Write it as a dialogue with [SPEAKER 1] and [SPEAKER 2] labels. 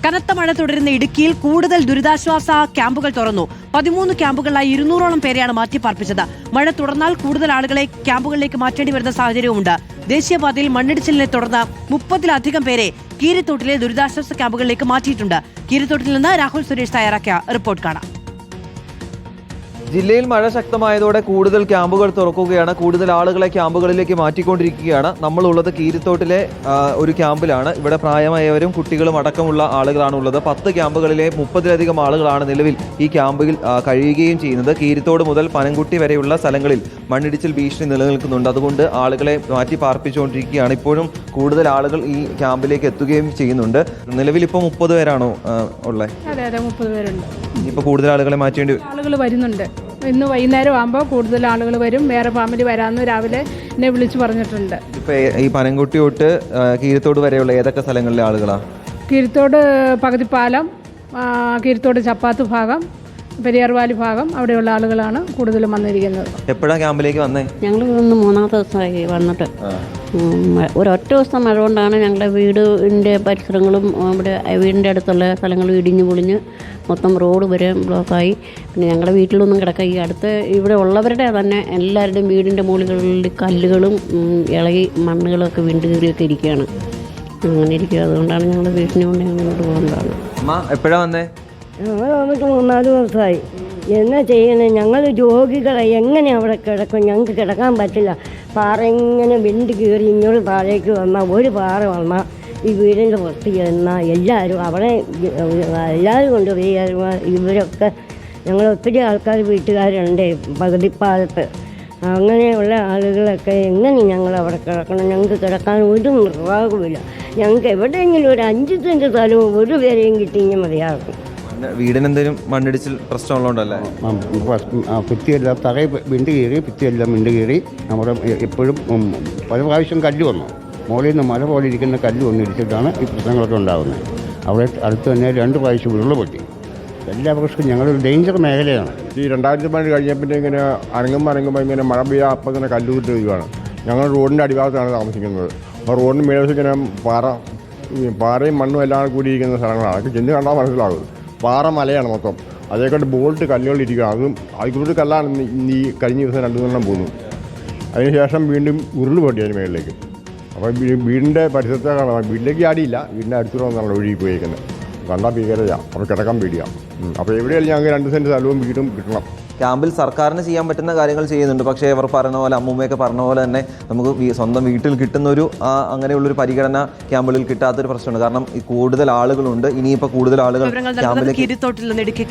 [SPEAKER 1] കനത്ത മഴ തുടരുന്ന ഇടുക്കിയിൽ കൂടുതൽ ദുരിതാശ്വാസ ക്യാമ്പുകൾ തുറന്നു. 13 ക്യാമ്പുകളിലായി 200ഓളം പേരെയാണ് മാറ്റിപ്പാർപ്പിച്ചത്. മഴ തുടർന്നാൽ കൂടുതൽ ആളുകളെ ക്യാമ്പുകളിലേക്ക് മാറ്റേണ്ടി വരുന്ന സാഹചര്യവുമുണ്ട്. ദേശീയപാതയിൽ മണ്ണിടിച്ചിലിനെ തുടർന്ന് 30-ലധികം പേരെ കീരിത്തോട്ടിലെ ദുരിതാശ്വാസ ക്യാമ്പുകളിലേക്ക് മാറ്റിയിട്ടുണ്ട്. കീരിത്തോട്ടിൽ നിന്ന് രാഹുൽ സുരേഷ് തയ്യാറാക്കിയ റിപ്പോർട്ട് കാണാം.
[SPEAKER 2] ജില്ലയിൽ മഴ ശക്തമായതോടെ കൂടുതൽ ക്യാമ്പുകൾ തുറക്കുകയാണ്. കൂടുതൽ ആളുകളെ ക്യാമ്പുകളിലേക്ക് മാറ്റിക്കൊണ്ടിരിക്കുകയാണ്. നമ്മളുള്ളത് കീരിത്തോട്ടിലെ ഒരു ക്യാമ്പിലാണ്. ഇവിടെ പ്രായമായവരും കുട്ടികളും അടക്കമുള്ള ആളുകളാണ് ഉള്ളത്. 10 ക്യാമ്പുകളിലെ 30-ലധികം ആളുകളാണ് നിലവിൽ ഈ ക്യാമ്പിൽ കഴിയുകയും ചെയ്യുന്നത്. കീരിത്തോട് മുതൽ പനംകുട്ടി വരെയുള്ള സ്ഥലങ്ങളിൽ മണ്ണിടിച്ചിൽ ഭീഷണി നിലനിൽക്കുന്നുണ്ട്. അതുകൊണ്ട് ആളുകളെ മാറ്റി പാർപ്പിച്ചുകൊണ്ടിരിക്കുകയാണ്. ഇപ്പോഴും കൂടുതൽ ആളുകൾ ഈ ക്യാമ്പിലേക്ക് എത്തുകയും ചെയ്യുന്നുണ്ട്. നിലവിൽ ഇപ്പോൾ 30 പേരാണോ ഉള്ളത്?
[SPEAKER 3] അതെ 30 പേരുണ്ട്.
[SPEAKER 2] ഇപ്പോൾ കൂടുതൽ ആളുകളെ മാറ്റേണ്ടി
[SPEAKER 3] ആളുകൾ വരുന്നുണ്ട്. ഇന്ന് വൈകുന്നേരം ആകുമ്പോൾ കൂടുതൽ ആളുകൾ വരും. വേറെ ഫാമിലി വരാമെന്ന് രാവിലെ എന്നെ വിളിച്ചു പറഞ്ഞിട്ടുണ്ട്.
[SPEAKER 2] ഇപ്പോൾ ഈ പനംകുട്ടി തൊട്ട് കീരിത്തോട് വരെയുള്ള ഏതൊക്കെ സ്ഥലങ്ങളിലെ ആളുകളാണ്?
[SPEAKER 3] കീരിത്തോട് പകുതിപ്പാലം, കീരിത്തോട് ചപ്പാത്ത് ഭാഗം, പെരിയാർവാലി ഭാഗം അവിടെയുള്ള ആളുകളാണ് കൂടുതലും വന്നിരിക്കുന്നത്.
[SPEAKER 2] എപ്പോഴാണ് ക്യാമ്പിലേക്ക് വന്നേ?
[SPEAKER 4] ഞങ്ങൾ ഇന്ന് 3-ാമത്തെ ദിവസമായി വന്നിട്ട്. ഒരൊറ്റ ദിവസം മഴ കൊണ്ടാണ് ഞങ്ങളുടെ വീടിൻ്റെ പരിസരങ്ങളും ഇവിടെ വീടിൻ്റെ അടുത്തുള്ള സ്ഥലങ്ങളും ഇടിഞ്ഞു പൊളിഞ്ഞ് മൊത്തം റോഡ് വരെ ബ്ലോക്കായി. പിന്നെ ഞങ്ങളുടെ വീട്ടിലൊന്നും കിടക്കുക ഈ അടുത്ത് ഇവിടെ ഉള്ളവരുടെ തന്നെ എല്ലാവരുടെയും വീടിൻ്റെ മുകളിൽ കല്ലുകളും ഇളകി മണ്ണുകളൊക്കെ വീണ്ടും കയറിയൊക്കെ ഇരിക്കുകയാണ്. അങ്ങനെ ഇരിക്കുക. അതുകൊണ്ടാണ് ഞങ്ങളുടെ വീട്ടിനെ കൊണ്ട് ഞങ്ങളോട് പോകുന്നതാണ്.
[SPEAKER 2] അമ്മ എപ്പോഴാണ് വന്നേ?
[SPEAKER 5] ഞങ്ങൾ വന്നിട്ട് 3-4 ദിവസമായി. എന്നാ ചെയ്യണേ? ഞങ്ങൾ രോഗികളെ എങ്ങനെ അവിടെ കിടക്കും? ഞങ്ങൾക്ക് കിടക്കാൻ പറ്റില്ല. പാറ ഇങ്ങനെ വിണ്ട് കയറി ഇങ്ങോട്ട് താഴേക്ക് വന്നാൽ ഒരു പാറ വന്നാൽ ഈ വീടിൻ്റെ പുറത്ത് ചെന്നാൽ എല്ലാവരും അവിടെ എല്ലാവരും കൊണ്ട് ഇവരൊക്കെ ഞങ്ങൾ ഒത്തിരി ആൾക്കാർ വീട്ടുകാരുണ്ട് പകുതിപ്പാലത്ത്. അങ്ങനെയുള്ള ആളുകളൊക്കെ എങ്ങനെ ഞങ്ങൾ അവിടെ കിടക്കണം? ഞങ്ങൾക്ക് കിടക്കാൻ ഒരു നിർവാഹവുമില്ല. ഞങ്ങൾക്ക് എവിടെയെങ്കിലും ഒരു 5 സെൻറ്റ് സ്ഥലവും ഒരു പേരെയും കിട്ടിയെങ്കിൽ മതിയാകും.
[SPEAKER 2] വീടിനെന്തെങ്കിലും മണ്ണിടിച്ചിൽ പ്രശ്നമുള്ളതുകൊണ്ടല്ലേ?
[SPEAKER 6] ഭിത്തിയെല്ലാം തറയെ വിണ്ട് കയറി, ഭിത്തിയെല്ലാം വിണ്ട് കയറി. നമ്മുടെ എപ്പോഴും പല പ്രാവശ്യം കല്ല് വന്നു, മുകളിൽ നിന്ന് മല പോലെ ഇരിക്കുന്ന കല്ല് വന്ന് ഇടിച്ചിട്ടാണ് ഈ പ്രശ്നങ്ങളൊക്കെ ഉണ്ടാകുന്നത്. അവിടെ അടുത്ത് തന്നെ 2 പ്രാവശ്യം ഉരുള് പൊട്ടി. എല്ലാ പ്രശ്നവും ഞങ്ങളൊരു ഡേഞ്ചർ മേഖലയാണ്.
[SPEAKER 7] ഈ 2010 കഴിഞ്ഞ പിന്നെ ഇങ്ങനെ അനങ്ങുമ്പോൾ ഇങ്ങനെ മഴ പെയ്യാൽ അപ്പം തന്നെ കല്ല് വിട്ട് വരികയാണ്. ഞങ്ങൾ റോഡിൻ്റെ അടിഭാഗത്താണ് താമസിക്കുന്നത്. അപ്പോൾ റോഡിന് മേലെ ഇങ്ങനെ പാറയും മണ്ണും എല്ലാം കൂടിയിരിക്കുന്ന സ്ഥലങ്ങളാണ്. അതൊക്കെ ചെന്ന് കണ്ടാൽ മനസ്സിലാകും. പാറ മലയാണ് മൊത്തം. അതേക്കൊണ്ട് ബോൾട്ട് കല്ലുകളിരിക്കുകയാണ്. അതും അതിലൂടെ കല്ലാണ് ഈ കഴിഞ്ഞ ദിവസം 2-3 പോന്നു. അതിനുശേഷം വീണ്ടും ഉരുള് പൊട്ടി അതിന് മേളിലേക്ക്. അപ്പോൾ വീടിൻ്റെ പരിസരത്തെ കാണാം. വീട്ടിലേക്ക് ആടിയില്ല, വീടിൻ്റെ അടുത്തൂടെ വന്നാണ് ഒഴുകി പോയിരിക്കുന്നത്. കണ്ടാൽ ഭീകരതയാണ്. അപ്പോൾ കിടക്കാൻ പേടിയാണ്. അപ്പോൾ എവിടെയാലും ഞങ്ങൾക്ക് 2 സെൻറ്റ് സ്ഥലവും വീടും കിട്ടണം.
[SPEAKER 2] ക്യാമ്പിൽ സർക്കാരിന് ചെയ്യാൻ പറ്റുന്ന കാര്യങ്ങൾ ചെയ്യുന്നുണ്ട്. പക്ഷേ അവർ പറഞ്ഞ പോലെ, അമ്മൂമ്മയൊക്കെ പറഞ്ഞ പോലെ തന്നെ നമുക്ക് സ്വന്തം വീട്ടിൽ കിട്ടുന്നൊരു അങ്ങനെയുള്ളൊരു പരിഗണന ക്യാമ്പുകളിൽ കിട്ടാത്തൊരു പ്രശ്നമുണ്ട്. കാരണം ഈ കൂടുതൽ ആളുകളുണ്ട്. ഇനിയിപ്പോൾ കൂടുതൽ ആളുകൾ ക്യാമ്പിലേക്ക്